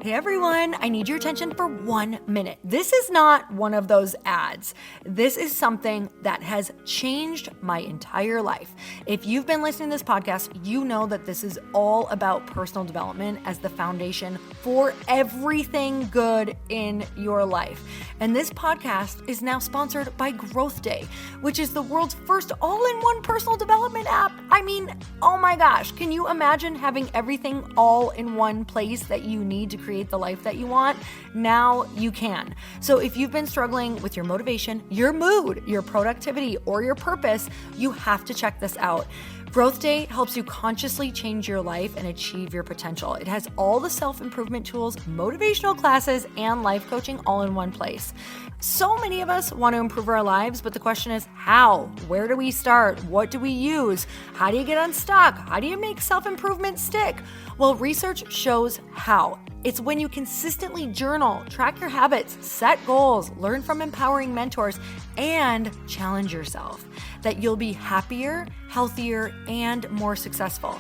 Hey everyone, I need your attention for 1 minute. This is not one of those ads. This is something that has changed my entire life. If you've been listening to this podcast, you know that this is all about personal development as the foundation for everything good in your life. And this podcast is now sponsored by Growth Day, which is the world's first all-in-one personal development app. I mean, oh my gosh, can you imagine having everything all in one place that you need to create the life that you want? Now you can. So if you've been struggling with your motivation, your mood, your productivity, or your purpose, you have to check this out. Growth Day helps you consciously change your life and achieve your potential. It has all the self-improvement tools, motivational classes, and life coaching all in one place. So many of us want to improve our lives, but the question is how? Where do we start? What do we use? How do you get unstuck? How do you make self-improvement stick? Well, research shows how. It's when you consistently journal, track your habits, set goals, learn from empowering mentors, and challenge yourself that you'll be happier, healthier, and more successful.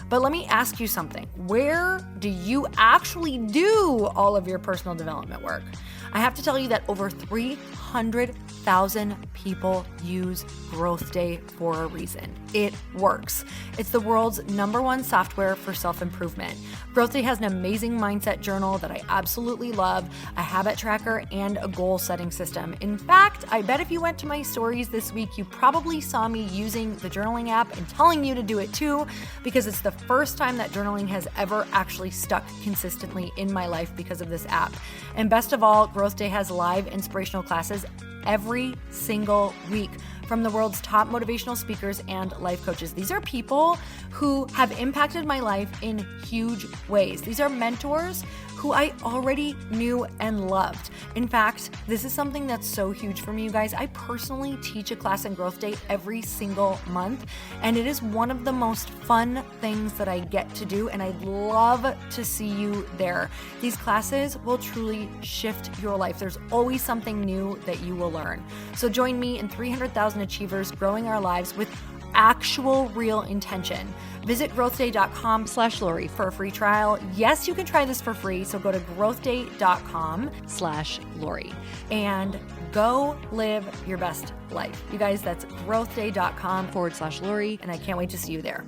But let me ask you something. Where do you actually do all of your personal development work? I have to tell you that over 300,000 people use Growth Day for a reason. It works. It's the world's #1 software for self-improvement. Growth Day has an amazing mindset journal that I absolutely love, a habit tracker, and a goal-setting system. In fact, I bet if you went to my stories this week, you probably saw me using the journaling app and telling you to do it too, because it's the first time that journaling has ever actually stuck consistently in my life because of this app. And best of all, Growth Day has live inspirational classes every single week from the world's top motivational speakers and life coaches. These are people who have impacted my life in huge ways. These are mentors who I already knew and loved. In fact, this is something that's so huge for me, you guys. I personally teach a class in Growth Day every single month, and it is one of the most fun things that I get to do, and I'd love to see you there. These classes will truly shift your life. There's always something new that you will learn. So join me and 300,000 achievers growing our lives with actual real intention. Visit growthday.com/Lori for a free trial. Yes, you can try this for free. So go to growthday.com/Lori and go live your best life. You guys, that's growthday.com/Lori. And I can't wait to see you there.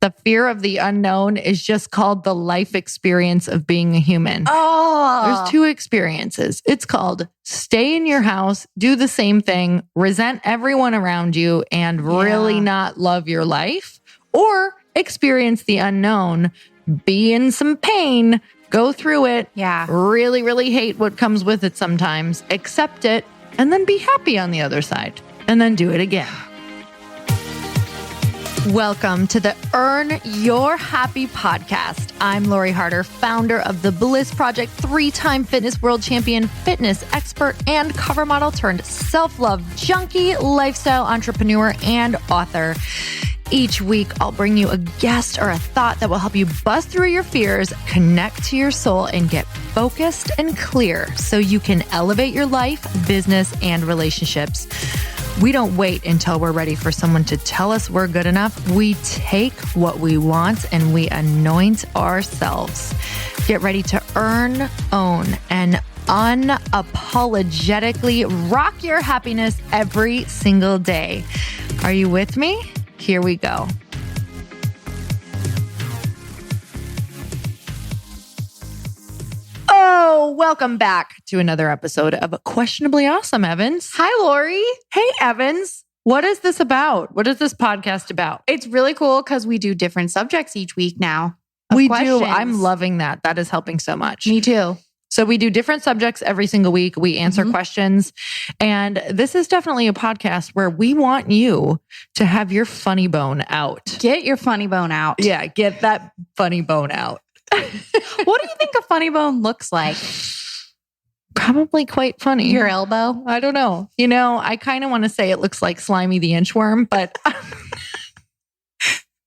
The fear of the unknown is just called the life experience of being a human. Oh, There's 2 experiences. It's called stay in your house, do the same thing, resent everyone around you, and really not love your life, or experience the unknown, be in some pain, go through it, really, really hate what comes with it sometimes, accept it, and then be happy on the other side, and then do it again. Welcome to the Earn Your Happy podcast. I'm Lori Harder, founder of The Bliss Project, 3-time fitness world champion, fitness expert, and cover model turned self-love junkie, lifestyle entrepreneur, and author. Each week, I'll bring you a guest or a thought that will help you bust through your fears, connect to your soul, and get focused and clear so you can elevate your life, business, and relationships. We don't wait until we're ready for someone to tell us we're good enough. We take what we want and we anoint ourselves. Get ready to earn, own, and unapologetically rock your happiness every single day. Are you with me? Here we go. Oh, welcome back to another episode of Questionably Awesome, Evans. Hi, Lori. Hey, Evans. What is this about? What is this podcast about? It's really cool because we do different subjects each week now. We do. I'm loving that. That is helping so much. Me too. So we do different subjects every single week. We answer questions. And this is definitely a podcast where we want you to have your funny bone out. Get your funny bone out. Yeah, get that funny bone out. What do you think a funny bone looks like? Probably quite funny. Your elbow? I don't know. You know, I kind of want to say it looks like Slimy the Inchworm, but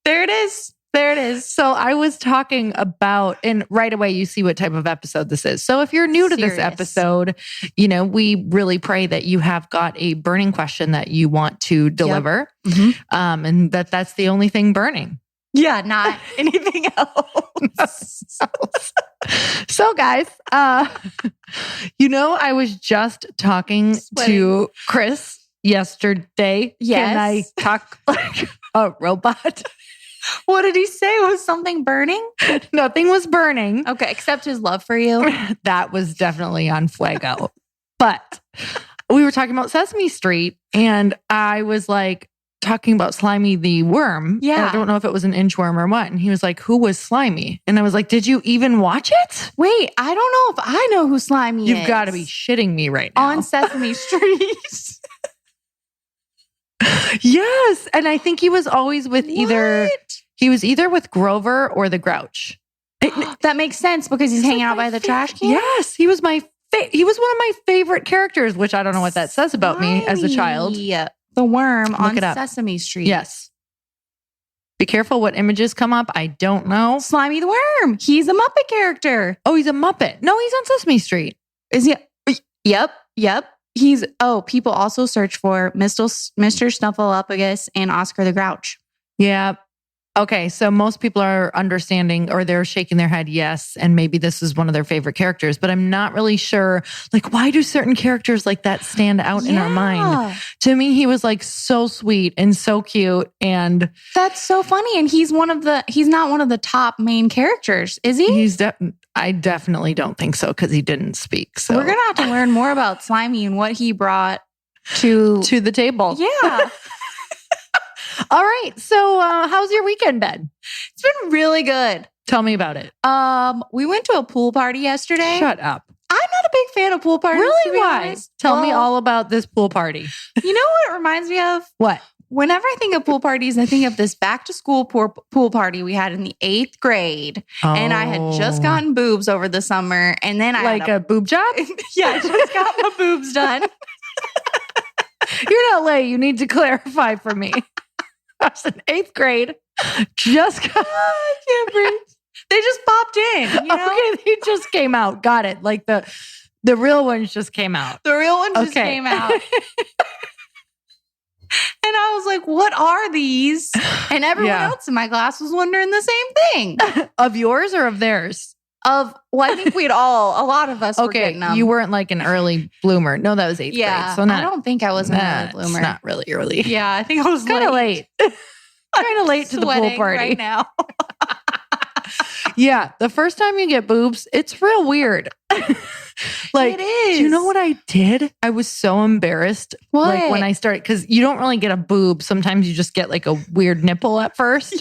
there it is. There it is. So I was talking about, and right away you see what type of episode this is. So if you're new to this episode, we really pray that you have got a burning question that you want to deliver. Yep. Mm-hmm. And that's the only thing burning. Yeah, not anything else. So guys, I was just talking to Chris yesterday. Yes. Can I talk like a robot? What did he say? Was something burning? Nothing was burning. Okay, except his love for you. That was definitely on fuego. But we were talking about Sesame Street, and I was like talking about Slimy the worm. Yeah. I don't know if it was an inchworm or what. And he was like, who was Slimy? And I was like, did you even watch it? Wait, I don't know if I know who Slimy is. You've got to be shitting me right now. On Sesame Street. Yes. And I think he was always with either with Grover or the Grouch. That makes sense because he's hanging out by the trash can. Yes. He was one of my favorite characters, which I don't know what that says about me as a child. The worm on Sesame Street. Yes. Be careful what images come up. I don't know. Slimy the worm. He's a Muppet character. Oh, he's a Muppet. No, he's on Sesame Street. Is he? Yep. People also search for Mr. Snuffleupagus and Oscar the Grouch. Yeah. Okay. So most people are understanding, or they're shaking their head yes, and maybe this is one of their favorite characters, but I'm not really sure. Like, why do certain characters like that stand out in our mind? To me, he was like so sweet and so cute, and that's so funny. And he's not one of the top main characters, is he? I definitely don't think so, because he didn't speak. So we're gonna have to learn more about Slimy and what he brought to the table. Yeah. All right. So how's your weekend been? It's been really good. Tell me about it. We went to a pool party yesterday. Shut up. I'm not a big fan of pool parties. Really? Why? Honest. Tell me all about this pool party. You know what it reminds me of? What? Whenever I think of pool parties, I think of this back to school pool party we had in the 8th grade. Oh. And I had just gotten boobs over the summer. And then I had a boob job? Yeah, I just got my boobs done. You're not late. You need to clarify for me. I was in 8th grade. Just got, I can't breathe. They just popped in. Okay, they just came out. Got it. Like the real ones just came out. The real ones just came out. And I was like, what are these? And everyone else in my class was wondering the same thing. Of yours or of theirs? I think a lot of us were getting them. You weren't like an early bloomer. No, that was 8th grade. So I don't think I was an early bloomer. It's not really early. Yeah, I think I was kind of late. Kind of late to the pool party right now. Yeah, the first time you get boobs, it's real weird. Like, it is. Do you know what I did? I was so embarrassed. What? Like when I started, because you don't really get a boob. Sometimes you just get like a weird nipple at first.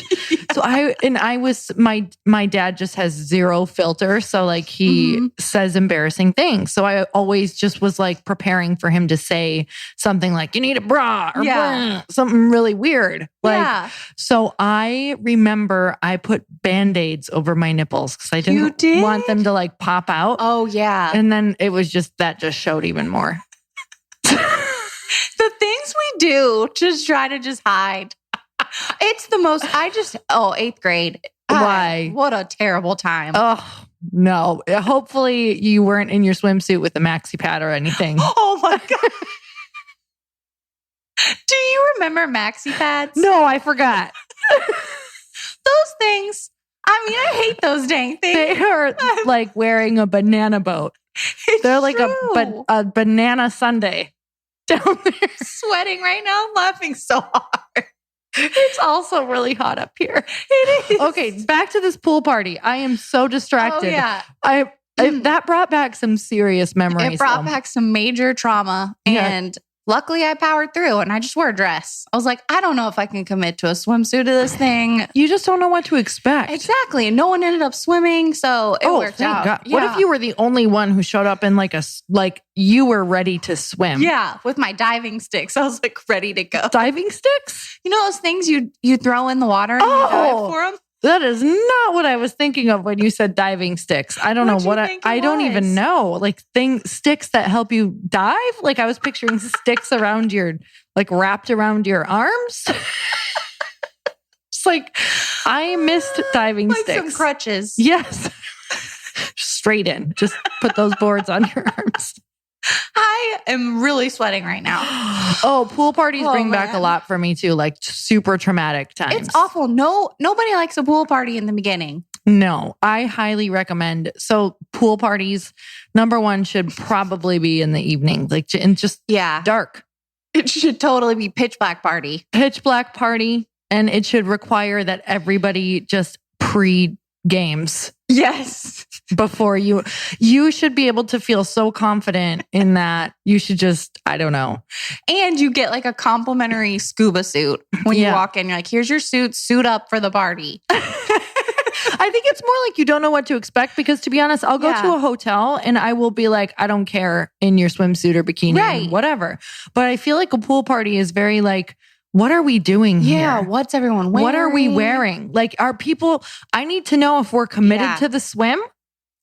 So my dad just has zero filter. So like he says embarrassing things. So I always just was like preparing for him to say something like, you need a bra or something really weird. So I remember I put Band-Aids over my nipples because I didn't want them to like pop out. Oh yeah. And then it was that just showed even more. The things we do to try to just hide. It's the most, 8th grade. Why? What a terrible time. Oh, no. Hopefully you weren't in your swimsuit with a maxi pad or anything. Oh my God. Do you remember maxi pads? No, I forgot. Those things. I mean, I hate those dang things. They are like wearing a banana boat. They're like a banana sundae down there. Sweating right now. I'm laughing so hard. It's also really hot up here. It is. Okay, back to this pool party. I am so distracted. Oh, yeah. That brought back some serious memories. It brought back some major trauma. And luckily I powered through and I just wore a dress. I was like, I don't know if I can commit to a swimsuit to this thing. You just don't know what to expect. Exactly. And no one ended up swimming. So it worked out. God. Yeah. What if you were the only one who showed up in like you were ready to swim? Yeah. With my diving sticks. I was like ready to go. Diving sticks? You know those things you throw in the water and you dive for them? That is not what I was thinking of when you said diving sticks. I don't know what I don't even know. Like sticks that help you dive. Like I was picturing sticks wrapped around your arms. It's like, I missed diving like sticks. some crutches. Yes. Straight in. Just put those boards on your arms. I am really sweating right now. Oh, pool parties bring back a man. lot for me too, like super traumatic times. It's awful. Nobody likes a pool party in the beginning. No, I highly recommend. So pool parties, number one, should probably be in the evening, like and just dark. It should totally be pitch black party. Pitch black party. And it should require that everybody just pre-games. Yes. Before you should be able to feel so confident in that. You should just, I don't know. And you get like a complimentary scuba suit when you walk in. You're like, here's your suit up for the party. I think it's more like you don't know what to expect because to be honest, I'll go to a hotel and I will be like, I don't care in your swimsuit or bikini, whatever. But I feel like a pool party is very like, what are we doing here? Yeah, what's everyone wearing? What are we wearing? Like, are people, I need to know if we're committed to the swim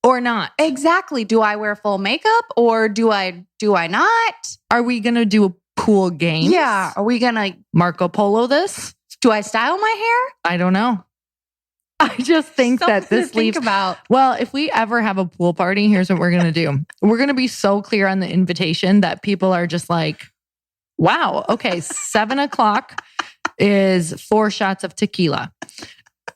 or not. Exactly. Do I wear full makeup or do I not? Are we going to do a pool game? Yeah. Are we going to Marco Polo this? Do I style my hair? I don't know. I just think that this leaves. Well, if we ever have a pool party, here's what we're going to do. We're going to be so clear on the invitation that people are just like, wow, okay, 7:00 is 4 shots of tequila.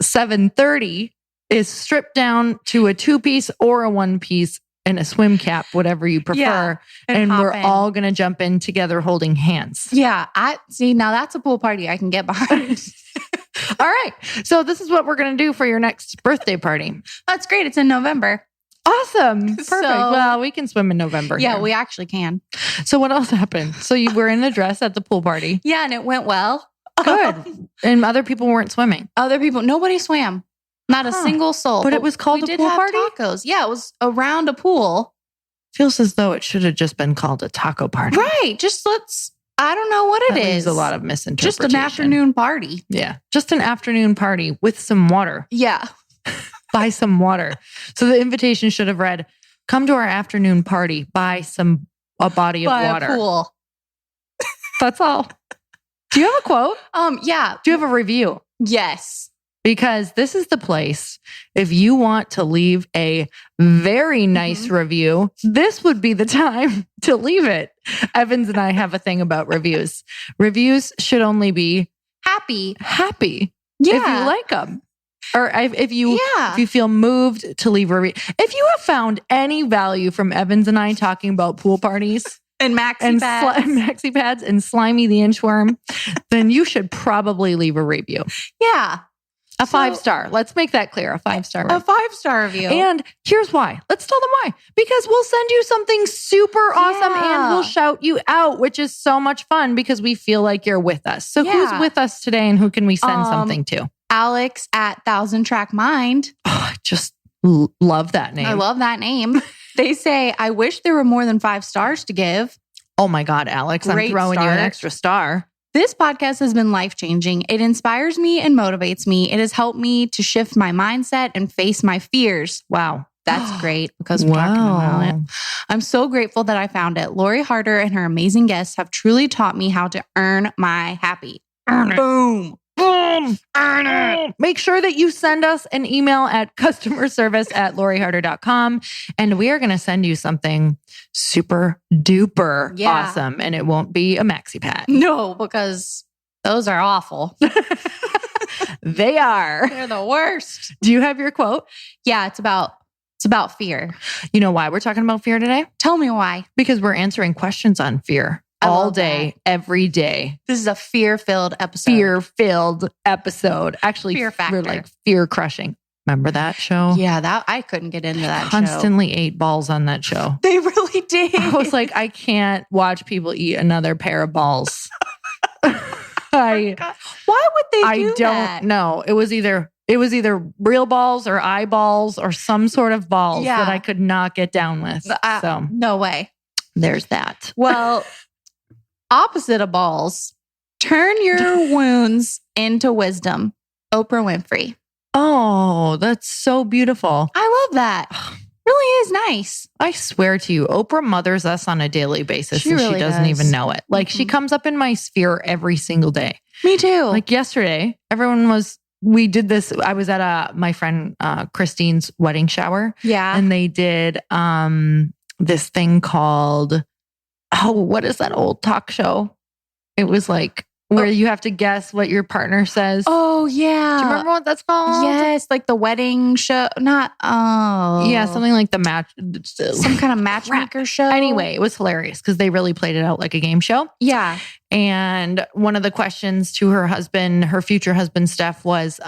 7:30 is stripped down to a 2-piece or a 1-piece and a swim cap, whatever you prefer. Yeah, and we're all going to jump in together holding hands. Yeah, I see. Now that's a pool party I can get behind. All right. So this is what we're going to do for your next birthday party. That's great. It's in November. Awesome. Perfect. Well, we can swim in November. Yeah, here. we actually can. So what else happened? So you were in a dress at the pool party. Yeah, and it went well. Good. And other people weren't swimming. Nobody swam. Not a single soul. But it was called a pool party? Tacos. Yeah, it was around a pool. Feels as though it should have just been called a taco party. Right. I don't know what it is. There's a lot of misinterpretation. Just an afternoon party. Yeah. Just an afternoon party with some water. Yeah. Buy some water. So the invitation should have read, come to our afternoon party, buy a body of water. A pool. That's all. Do you have a quote? Yeah. Do you have a review? Yes. Because this is the place, if you want to leave a very nice review, this would be the time to leave it. Evans and I have a thing about reviews. Reviews should only be happy. Yeah. If you like them. Or if you feel moved to leave a review. If you have found any value from Evans and I talking about pool parties and maxi pads and Slimy the Inchworm, then you should probably leave a review. Yeah. A 5-star. Let's make that clear. A 5-star review. A 5-star review. And here's why. Let's tell them why. Because we'll send you something super awesome and we'll shout you out, which is so much fun because we feel like you're with us. So who's with us today and who can we send something to? Alex at 1000 Track Mind. Oh, I just love that name. I love that name. They say, I wish there were more than 5 stars to give. Oh my God, Alex, I'm throwing you an extra star. This podcast has been life-changing. It inspires me and motivates me. It has helped me to shift my mindset and face my fears. Wow. That's great because we're talking about it. I'm so grateful that I found it. Lori Harder and her amazing guests have truly taught me how to earn my happy. Earn it. Boom. Earn it. Make sure that you send us an email at customerservice@loriharder.com and we are going to send you something super duper awesome. And it won't be a maxi pad. No, because those are awful. They are. They're the worst. Do you have your quote? Yeah, it's about fear. You know why we're talking about fear today? Tell me why. Because we're answering questions on fear. All day, every day. This is a fear-filled episode. Fear-filled episode. Actually, fear factor. We're like fear crushing. Remember that show? Yeah, that I couldn't get into that Constantly ate balls on that show. They really did. I was like, I can't watch people eat another pair of balls. Why would they do that? I don't know. It was either real balls or eyeballs or some sort of balls that I could not get down with. So no way. There's that. Well, opposite of balls, turn your wounds into wisdom. Oprah Winfrey. Oh, that's so beautiful. I love that. Really is nice. I swear to you, Oprah mothers us on a daily basis she and really she doesn't does. even know it. Like she comes up in my sphere every single day. Me too. Like yesterday, everyone was we did this. I was at my friend Christine's wedding shower. Yeah. And they did this thing called, what is that old talk show? It was like where you have to guess what your partner says. Oh, yeah. Do you remember what that's called? Yes, like the wedding show. Yeah, something like the match. Some kind of matchmaker show. Anyway, it was hilarious because they really played it out like a game show. Yeah. And one of the questions to her husband, her future husband, Steph, was,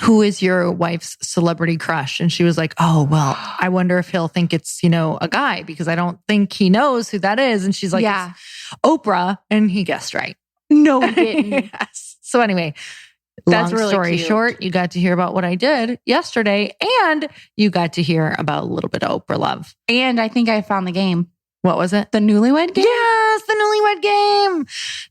who is your wife's celebrity crush? And she was like, oh, well, I wonder if he'll think it's, a guy because I don't think he knows who that is. And she's like, it's Oprah. And he guessed right. No, he didn't. Yes. So anyway, that's long really story cute. short, you got to hear about what I did yesterday and you got to hear about a little bit of Oprah love. And I think I found the game. What was it? The newlywed game? Yes, the newlywed game.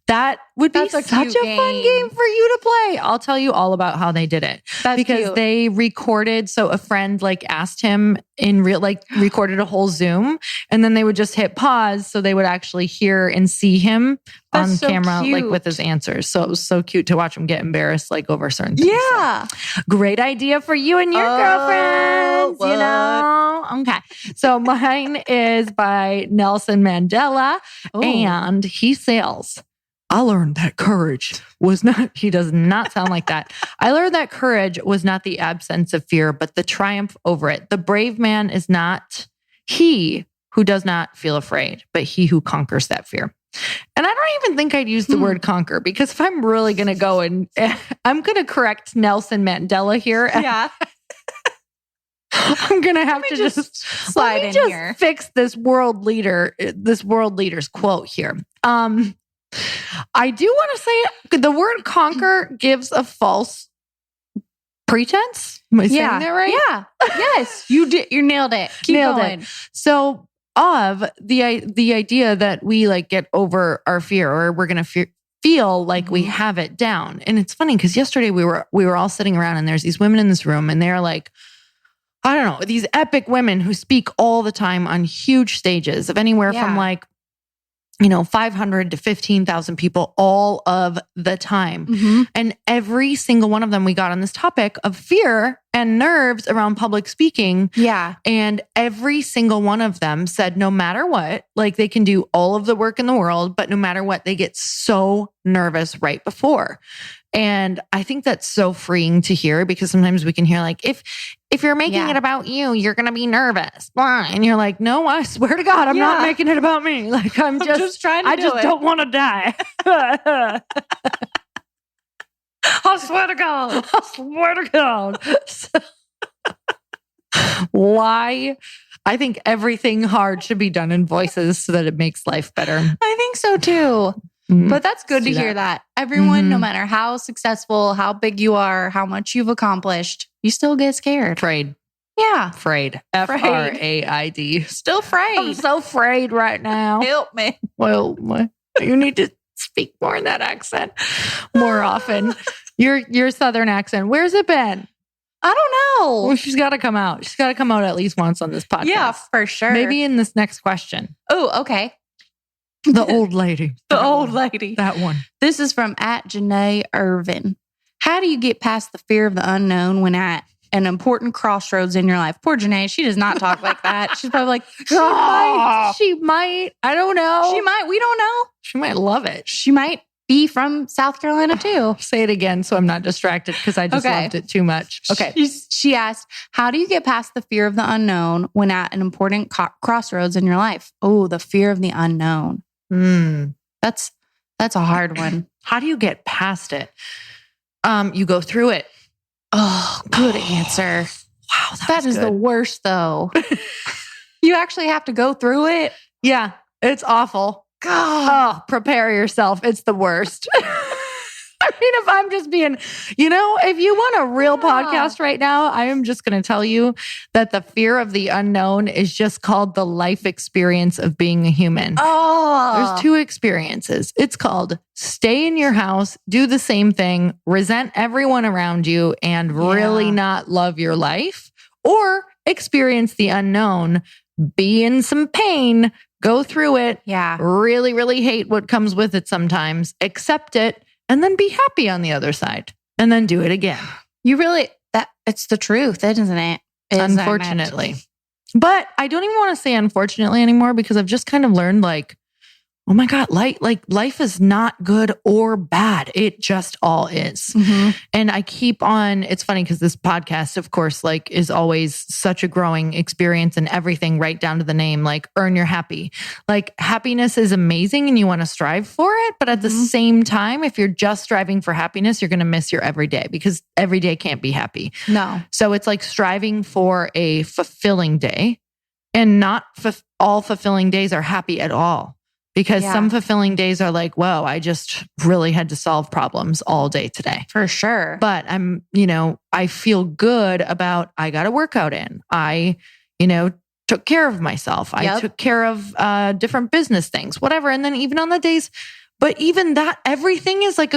That would be such a fun game for you to play. I'll tell you all about how they did it. That's because cute. They recorded. So a friend asked him in real, recorded a whole Zoom, and then they would just hit pause so they would actually hear and see him on camera, with his answers. So it was so cute to watch him get embarrassed, over certain things. Yeah. So, great idea for you and your girlfriends, Okay. So mine is by Nelson Mandela, and he says, I learned that courage was not, he does not sound like that. I learned that courage was not the absence of fear, but the triumph over it. The brave man is not he who does not feel afraid, but he who conquers that fear. And I don't even think I'd use the word conquer because if I'm really going to go and I'm going to correct Nelson Mandela here. Yeah. I'm going to have to just slide in here. Fix this world leader's quote here. I do want to say the word conquer gives a false pretense. Am I saying that right? Yeah. Yes. You nailed it. Keep going. So of the idea that we get over our fear or we're going to feel like we have it down. And it's funny because yesterday we were all sitting around and there's these women in this room and they're like, I don't know, these epic women who speak all the time on huge stages of anywhere from 500 to 15,000 people all of the time. Mm-hmm. And every single one of them, we got on this topic of fear and nerves around public speaking. Yeah. And every single one of them said, no matter what, they can do all of the work in the world, but no matter what, they get so nervous right before. And I think that's so freeing to hear because sometimes we can hear if you're making it about you, you're going to be nervous. And you're like, no, I swear to God, I'm not making it about me. I'm just trying to I just don't want to die. I swear to God. I swear to God. So, why? I think everything hard should be done in voices so that it makes life better. I think so too. Mm-hmm. But that's good to hear that. Everyone, no matter how successful, how big you are, how much you've accomplished, you still get scared. Afraid. Yeah. Afraid. F-R-A-I-D. Still afraid. I'm so afraid right now. Help me. Well, you need to speak more in that accent more often. Your Southern accent. Where's it been? I don't know. Well, she's got to come out. She's got to come out at least once on this podcast. Yeah, for sure. Maybe in this next question. Oh, okay. The old lady. That one. This is from @Janae Irvin. How do you get past the fear of the unknown when at an important crossroads in your life? Poor Janae, she does not talk like that. She's probably like, she might. I don't know. She might. We don't know. She might love it. She might be from South Carolina too. Say it again so I'm not distracted because I just loved it too much. Okay. She asked, how do you get past the fear of the unknown when at an important crossroads in your life? Oh, the fear of the unknown. That's a hard one. How do you get past it? You go through it. Oh, good answer. Wow, that is the worst though. You actually have to go through it. Yeah, it's awful. God. Oh, prepare yourself. It's the worst. I mean, if I'm just being, if you want a real podcast right now, I am just going to tell you that the fear of the unknown is just called the life experience of being a human. Oh, there's two experiences. It's called stay in your house, do the same thing, resent everyone around you, and really not love your life, or experience the unknown, be in some pain, go through it, really, really hate what comes with it sometimes, accept it, and then be happy on the other side. and then do it again. It's the truth, isn't it? Unfortunately. But I don't even want to say unfortunately anymore because I've just kind of learned like, oh my God, life is not good or bad. It just all is. Mm-hmm. And I keep on, it's funny because this podcast, of course, like is always such a growing experience and everything right down to the name, like earn your happy. Like happiness is amazing and you want to strive for it. But at the same time, if you're just striving for happiness, you're going to miss your everyday because every day can't be happy. No. So it's like striving for a fulfilling day and not all fulfilling days are happy at all. Because some fulfilling days are like, whoa, I just really had to solve problems all day today. For sure. But I feel good about, I got a workout in. I, took care of myself. I took care of different business things, whatever. And then even on the days, but even that, everything is like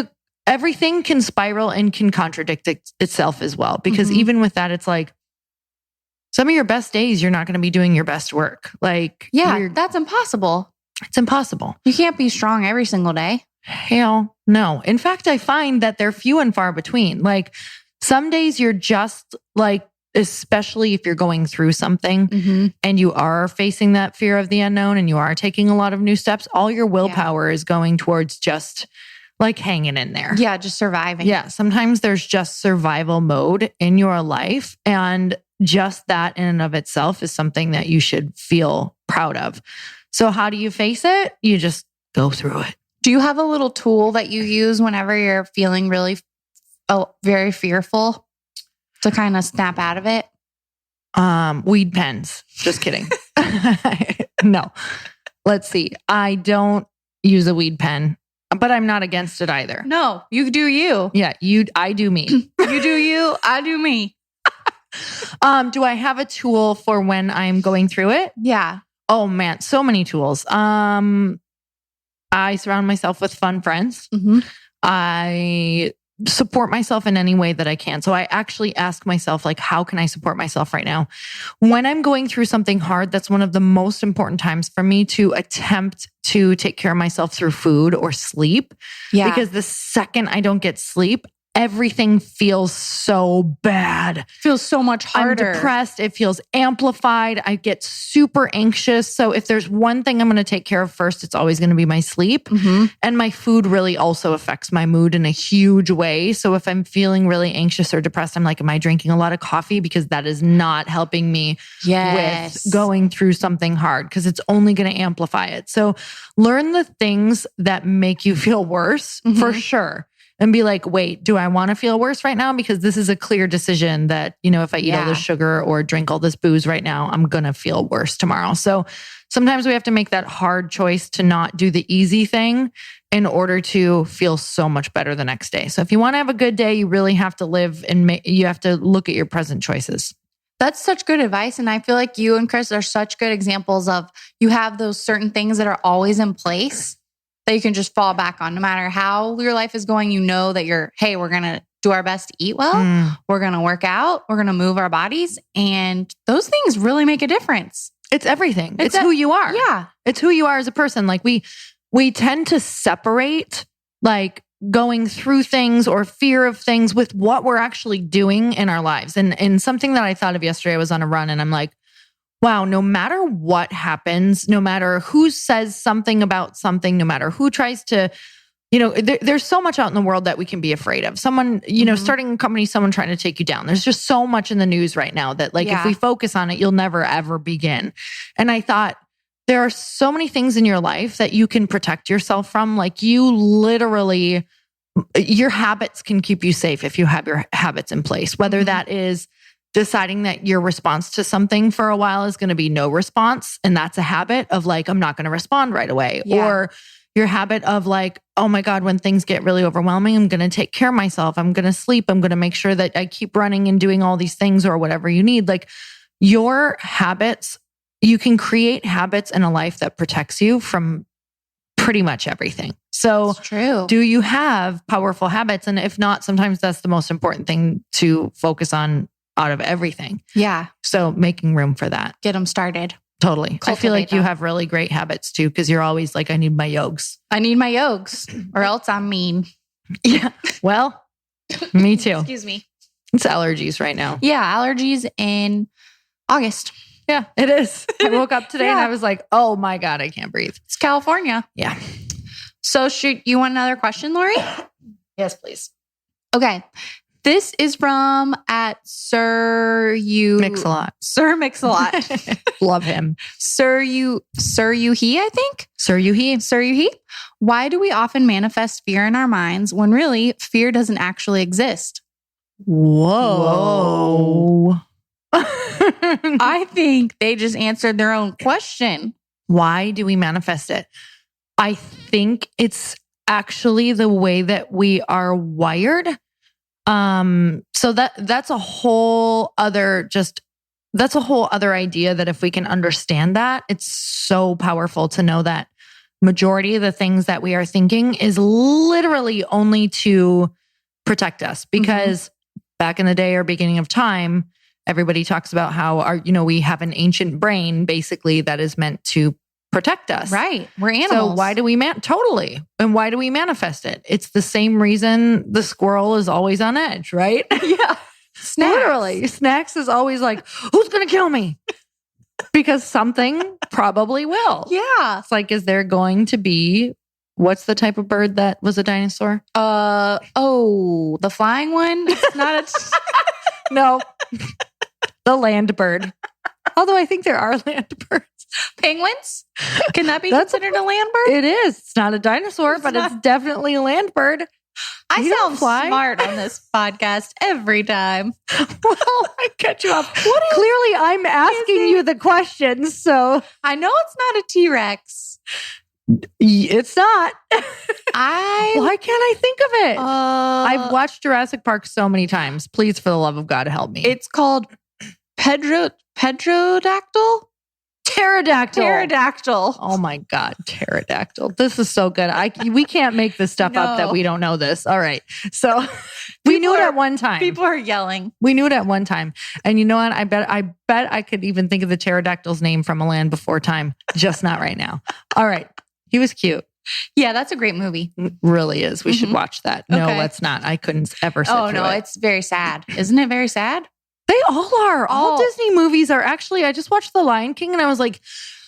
everything can spiral and can contradict itself as well. Because even with that, it's like, some of your best days, you're not going to be doing your best work. Like, that's impossible. It's impossible. You can't be strong every single day. Hell no. In fact, I find that they're few and far between. Like some days you're just like, especially if you're going through something and you are facing that fear of the unknown and you are taking a lot of new steps, all your willpower is going towards just like hanging in there. Yeah, just surviving. Yeah. Sometimes there's just survival mode in your life. And just that in and of itself is something that you should feel proud of. So how do you face it? You just go through it. Do you have a little tool that you use whenever you're feeling really very fearful to kind of snap out of it? Weed pens. Just kidding. No. Let's see. I don't use a weed pen, but I'm not against it either. No, you do you. Yeah, I do me. You do you, I do me. Do I have a tool for when I'm going through it? Yeah. Oh man, so many tools. I surround myself with fun friends. I support myself in any way that I can. So I actually ask myself, like, how can I support myself right now? When I'm going through something hard, that's one of the most important times for me to attempt to take care of myself through food or sleep. Yeah. Because the second I don't get sleep, everything feels so bad. Feels so much harder. I'm depressed. It feels amplified. I get super anxious. So if there's one thing I'm going to take care of first, it's always going to be my sleep. And my food really also affects my mood in a huge way. So if I'm feeling really anxious or depressed, I'm like, am I drinking a lot of coffee? Because that is not helping me with going through something hard because it's only going to amplify it. So learn the things that make you feel worse for sure. And be like, wait, do I want to feel worse right now? Because this is a clear decision that, if I eat all this sugar or drink all this booze right now, I'm going to feel worse tomorrow. So sometimes we have to make that hard choice to not do the easy thing in order to feel so much better the next day. So if you want to have a good day, you really have to live and you have to look at your present choices. That's such good advice. And I feel like you and Chris are such good examples of you have those certain things that are always in place that you can just fall back on no matter how your life is going. You know that we're going to do our best to eat well. We're going to work out. We're going to move our bodies. And those things really make a difference. It's everything. It's who you are. Yeah. It's who you are as a person. Like we tend to separate like going through things or fear of things with what we're actually doing in our lives. And something that I thought of yesterday, I was on a run and I'm like, wow, no matter what happens, no matter who says something about something, no matter who tries to, there's so much out in the world that we can be afraid of. Someone, starting a company, someone trying to take you down. There's just so much in the news right now that if we focus on it, you'll never, ever begin. And I thought there are so many things in your life that you can protect yourself from. Like you literally, your habits can keep you safe if you have your habits in place, whether that is deciding that your response to something for a while is going to be no response. And that's a habit of like, I'm not going to respond right away. Yeah. Or your habit of like, oh my God, when things get really overwhelming, I'm going to take care of myself. I'm going to sleep. I'm going to make sure that I keep running and doing all these things or whatever you need. Like your habits, you can create habits in a life that protects you from pretty much everything. So it's true. Do you have powerful habits? And if not, sometimes that's the most important thing to focus on out of everything. Yeah. So making room for that. Get them started. Totally. I feel like you have really great habits too, because you're always like, I need my yogs. I need my yogs or else I'm mean. Yeah. Well, Me too. Excuse me. It's allergies right now. Yeah, allergies in August. Yeah, it is. I woke up today and I was like, oh my God, I can't breathe. It's California. Yeah. So you want another question, Lori? Yes, please. Okay. This is from at Sir Mix-a-Lot. Sir Mix-a-Lot. Love him. Sir you he, I think. Sir you he. Why do we often manifest fear in our minds when really fear doesn't actually exist? Whoa. I think they just answered their own question. Why do we manifest it? I think it's actually the way that we are wired. So that's a whole other idea that if we can understand that, it's so powerful to know that majority of the things that we are thinking is literally only to protect us. Because back in the day or beginning of time, everybody talks about how we have an ancient brain basically that is meant to protect us. Right. We're animals. So why do we totally? And why do we manifest it? It's the same reason the squirrel is always on edge, right? Yeah. Snacks. Literally. Snacks is always like, who's going to kill me? Because something probably will. Yeah. It's like, is there going to be, what's the type of bird that was a dinosaur? The flying one? It's not No. The land bird. Although I think there are land birds. Penguins? Can that be considered a land bird? It is. It's not a dinosaur, but it's definitely a land bird. I sound smart on this podcast every time. Well, I cut you off. Clearly, I'm asking you the questions, so I know it's not a T-Rex. It's not. Why can't I think of it? I've watched Jurassic Park so many times. Please, for the love of God, help me. It's called Pterodactyl? Pterodactyl. Oh my God, pterodactyl. This is so good. We can't make this stuff up that we don't know this. All right. So we knew it at one time. People are yelling. We knew it at one time. And you know what? I bet I could even think of the pterodactyl's name from A Land Before Time. Just not right now. All right. He was cute. Yeah, that's a great movie. It really is. We should watch that. No, Okay. let's not. I couldn't ever sit through it. It's very sad. Isn't it very sad? They all are. All Disney movies are actually, I just watched The Lion King and I was like,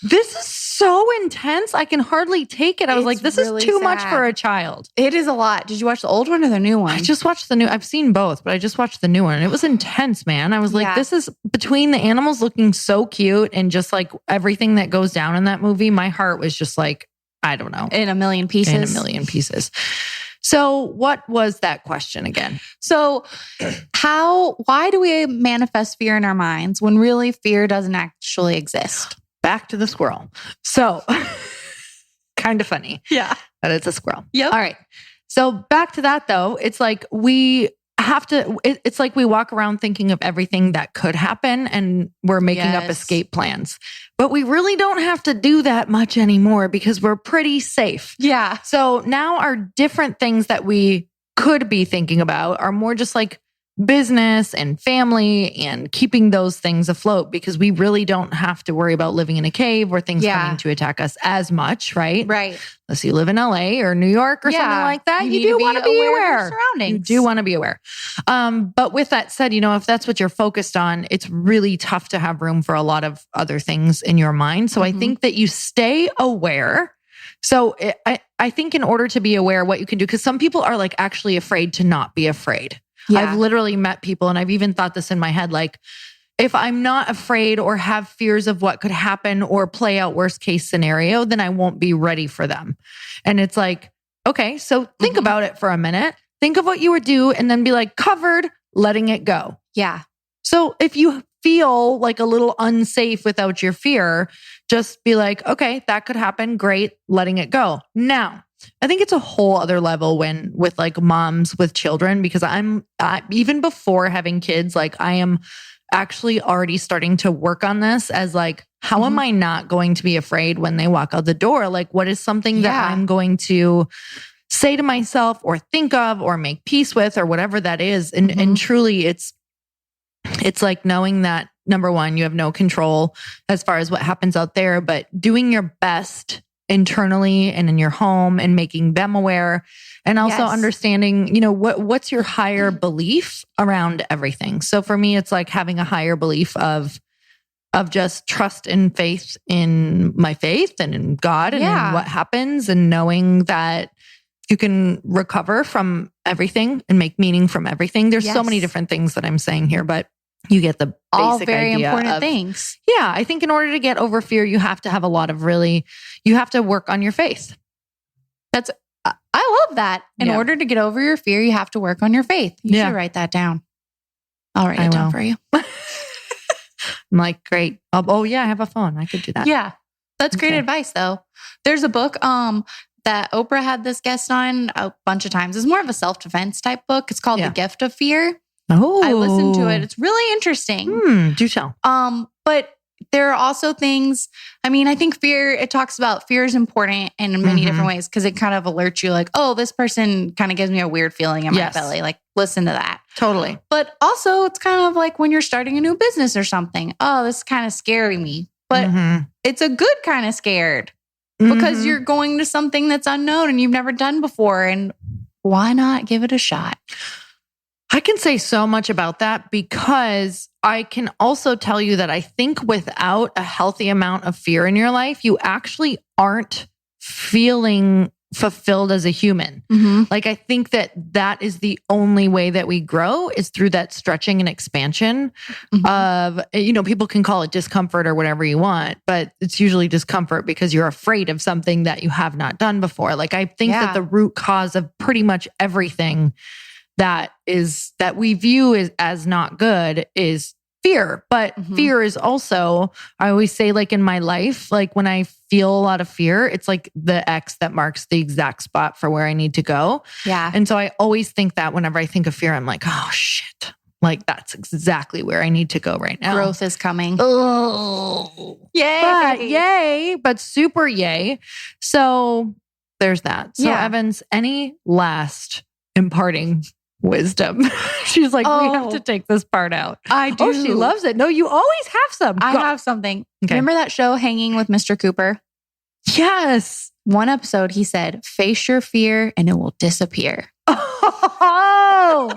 this is so intense. I can hardly take it. I was like, this is too much for a child. It is a lot. Did you watch the old one or the new one? I just watched the new, I've seen both, but I just watched the new one and it was intense, man. I was like, this is between the animals looking so cute and just like everything that goes down in that movie. My heart was just like, I don't know. In a million pieces. So what was that question again? So why do we manifest fear in our minds when really fear doesn't actually exist? Back to the squirrel. So kind of funny. Yeah. That it's a squirrel. Yep. All right. So back to that though, it's like it's like we walk around thinking of everything that could happen and we're making up escape plans. But we really don't have to do that much anymore because we're pretty safe. Yeah. So now our different things that we could be thinking about are more just like business and family and keeping those things afloat because we really don't have to worry about living in a cave or things coming to attack us as much, right? Right. Unless you live in LA or New York or something like that, you do want to be aware. Of your surroundings. You do want to be aware. But with that said, if that's what you're focused on, it's really tough to have room for a lot of other things in your mind. So I think that you stay aware. So I think in order to be aware, what you can do, because some people are like actually afraid to not be afraid. Yeah. I've literally met people, and I've even thought this in my head, like, if I'm not afraid or have fears of what could happen or play out worst case scenario, then I won't be ready for them. And it's like, okay, so think about it for a minute. Think of what you would do and then be like, covered, letting it go. Yeah. So if you feel like a little unsafe without your fear, just be like, okay, that could happen. Great. Letting it go. Now, I think it's a whole other level with like moms with children, because even before having kids, like I am actually already starting to work on this as like, how am I not going to be afraid when they walk out the door? Like, what is something that I'm going to say to myself or think of or make peace with or whatever that is. And truly it's like knowing that, number one, you have no control as far as what happens out there, but doing your best internally and in your home and making them aware, and also understanding, what's your higher belief around everything. So for me, it's like having a higher belief of just trust and faith in my faith and in God and in what happens, and knowing that you can recover from everything and make meaning from everything. There's so many different things that I'm saying here, but you get the basic all very idea important of, things. Yeah, I think in order to get over fear, you have to have a lot of you have to work on your faith. I love that. In order to get over your fear, you have to work on your faith. You should write that down. I'll write it down for you. I'm like, great. I have a phone. I could do that. Yeah. That's great advice though. There's a book that Oprah had this guest on a bunch of times. It's more of a self-defense type book. It's called The Gift of Fear. Oh, I listened to it. It's really interesting. Do tell. But there are also things, I think it talks about fear is important in many different ways, because it kind of alerts you like, oh, this person kind of gives me a weird feeling in my belly. Like, listen to that. Totally. But also it's kind of like when you're starting a new business or something. Oh, this is kind of scaring me. But it's a good kind of scared, because you're going to something that's unknown and you've never done before. And why not give it a shot? I can say so much about that, because I can also tell you that I think without a healthy amount of fear in your life, you actually aren't feeling fulfilled as a human. Like, I think that is the only way that we grow, is through that stretching and expansion of, people can call it discomfort or whatever you want, but it's usually discomfort because you're afraid of something that you have not done before. Like, I think that the root cause of pretty much everything that we view as not good is fear. But fear is also, I always say, like in my life, like when I feel a lot of fear, it's like the X that marks the exact spot for where I need to go. Yeah. And so I always think that whenever I think of fear, I'm like, oh shit, like that's exactly where I need to go right now. Growth is coming. Oh, but super yay. So there's that. So Evans, any last imparting wisdom? She's like, we have to take this part out. I do. Oh, she loves it. No, you always have some. I have something. Okay. Remember that show, Hanging with Mr. Cooper? Yes. One episode, he said, face your fear and it will disappear. Oh,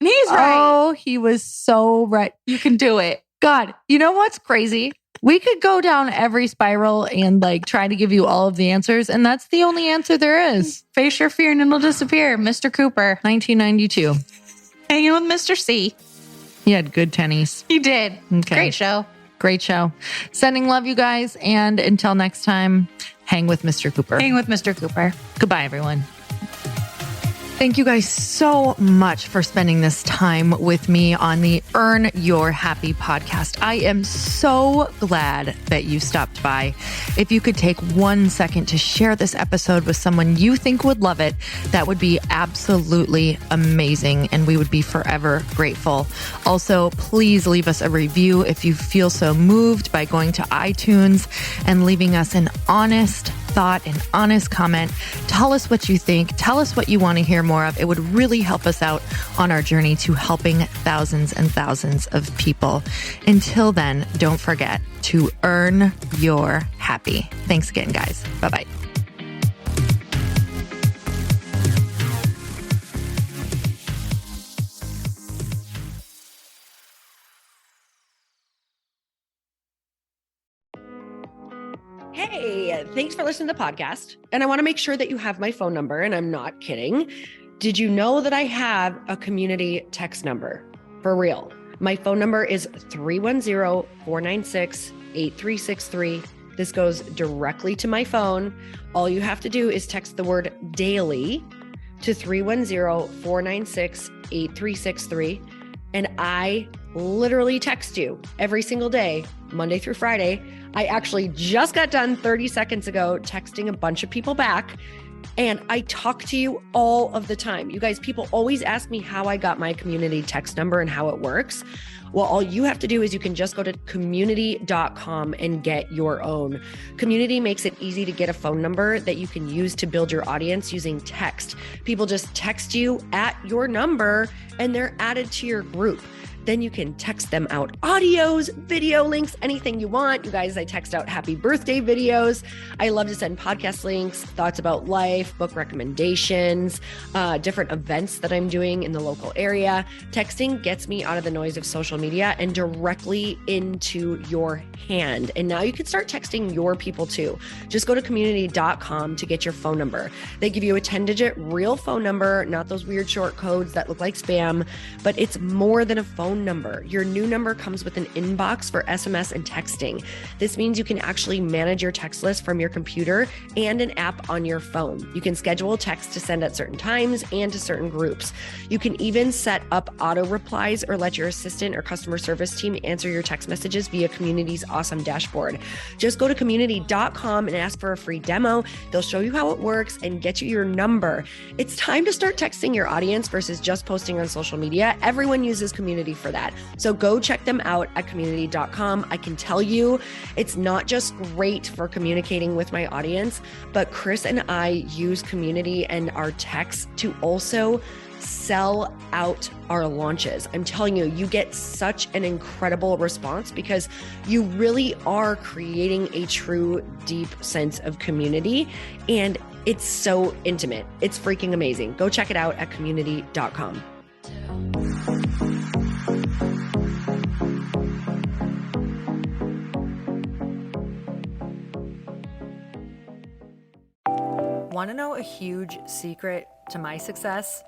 and he's right. Oh, he was so right. You can do it. God, you know what's crazy? We could go down every spiral and like try to give you all of the answers. And that's the only answer there is. Face your fear and it'll disappear. Mr. Cooper. 1992. Hanging with Mr. C. He had good tennies. He did. Okay. Great show. Great show. Sending love, you guys. And until next time, hang with Mr. Cooper. Hang with Mr. Cooper. Goodbye, everyone. Thank you guys so much for spending this time with me on the Earn Your Happy podcast. I am so glad that you stopped by. If you could take 1 second to share this episode with someone you think would love it, that would be absolutely amazing, and we would be forever grateful. Also, please leave us a review if you feel so moved by going to iTunes and leaving us an honest thought, an honest comment. Tell us what you think. Tell us what you want to hear more of. It would really help us out on our journey to helping thousands and thousands of people. Until then, don't forget to earn your happy. Thanks again, guys. Bye-bye. Hey, thanks for listening to the podcast. And I want to make sure that you have my phone number, and I'm not kidding. Did you know that I have a community text number? For real. My phone number is 310-496-8363. This goes directly to my phone. All you have to do is text the word daily to 310-496-8363. And I literally text you every single day, Monday through Friday. I actually just got done 30 seconds ago texting a bunch of people back, and I talk to you all of the time. You guys, people always ask me how I got my community text number and how it works. Well, all you have to do is you can just go to community.com and get your own. Community makes it easy to get a phone number that you can use to build your audience using text. People just text you at your number and they're added to your group. Then you can text them out audios, video links, anything you want. You guys, I text out happy birthday videos. I love to send podcast links, thoughts about life, book recommendations, different events that I'm doing in the local area. Texting gets me out of the noise of social media and directly into your hand. And now you can start texting your people too. Just go to community.com to get your phone number. They give you a 10-digit real phone number, not those weird short codes that look like spam, but it's more than a phone number. Your new number comes with an inbox for SMS and texting. This means you can actually manage your text list from your computer and an app on your phone. You can schedule text to send at certain times and to certain groups. You can even set up auto replies or let your assistant or customer service team answer your text messages via Community's awesome dashboard. Just go to community.com and ask for a free demo. They'll show you how it works and get you your number. It's time to start texting your audience versus just posting on social media. Everyone uses Community for that. So go check them out at community.com. I can tell you it's not just great for communicating with my audience, but Chris and I use Community and our texts to also sell out our launches. I'm telling you, you get such an incredible response because you really are creating a true, deep sense of community. And it's so intimate. It's freaking amazing. Go check it out at community.com. Want to know a huge secret to my success?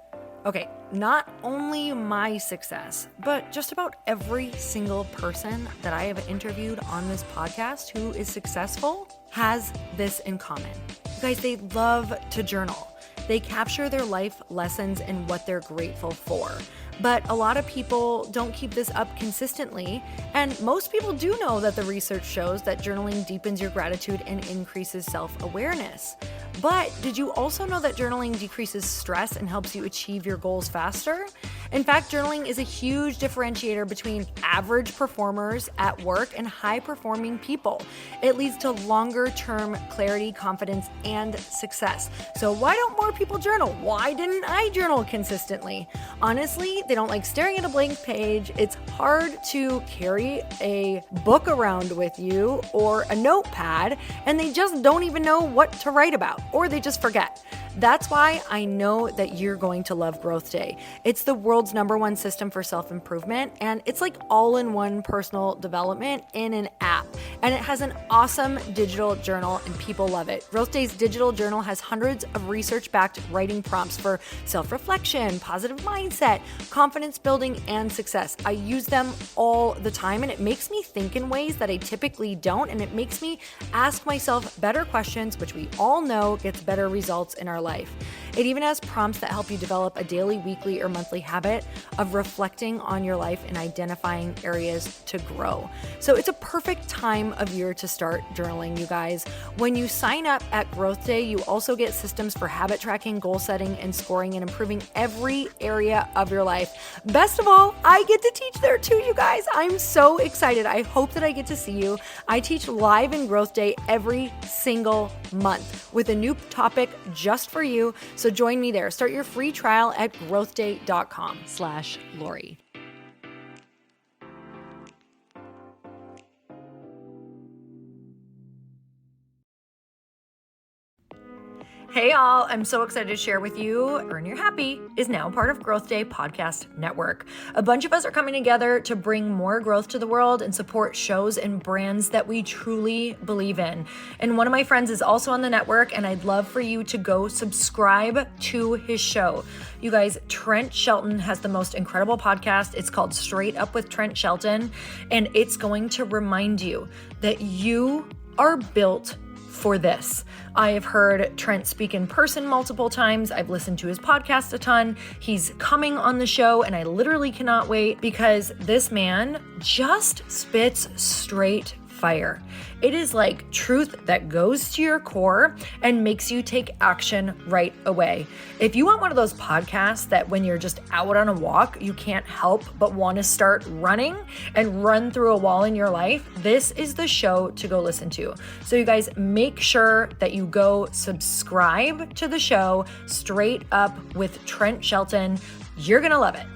Okay, not only my success, but just about every single person that I have interviewed on this podcast who is successful has this in common. You guys, they love to journal. They capture their life lessons and what they're grateful for. But a lot of people don't keep this up consistently. And most people do know that the research shows that journaling deepens your gratitude and increases self-awareness. But did you also know that journaling decreases stress and helps you achieve your goals faster? In fact, journaling is a huge differentiator between average performers at work and high-performing people. It leads to longer-term clarity, confidence, and success. So why don't more people journal? Why didn't I journal consistently? Honestly, they don't like staring at a blank page. It's hard to carry a book around with you or a notepad, and they just don't even know what to write about, or they just forget. That's why I know that you're going to love Growth Day. It's the world's #1 system for self-improvement, and it's like all-in-one personal development in an app. And it has an awesome digital journal, and people love it. Growth Day's digital journal has hundreds of research-backed writing prompts for self-reflection, positive mindset, confidence building, and success. I use them all the time, and it makes me think in ways that I typically don't, and it makes me ask myself better questions, which we all know gets better results in our life. It even has prompts that help you develop a daily, weekly, or monthly habit of reflecting on your life and identifying areas to grow. So it's a perfect time of year to start journaling, you guys. When you sign up at Growth Day, you also get systems for habit tracking, goal setting, and scoring, and improving every area of your life. Best of all, I get to teach there too, you guys. I'm so excited. I hope that I get to see you. I teach live in Growth Day every single month with a new topic just for you. So join me there. Start your free trial at growthday.com/Lori. Hey y'all, I'm so excited to share with you, Earn Your Happy is now part of Growth Day Podcast Network. A bunch of us are coming together to bring more growth to the world and support shows and brands that we truly believe in. And one of my friends is also on the network, and I'd love for you to go subscribe to his show. You guys, Trent Shelton has the most incredible podcast. It's called Straight Up with Trent Shelton, and it's going to remind you that you are built for this. I have heard Trent speak in person multiple times. I've listened to his podcast a ton. He's coming on the show, and I literally cannot wait because this man just spits straight fire. It is like truth that goes to your core and makes you take action right away. If you want one of those podcasts that when you're just out on a walk, you can't help but want to start running and run through a wall in your life, this is the show to go listen to. So you guys, make sure that you go subscribe to the show, Straight Up with Trent Shelton. You're going to love it.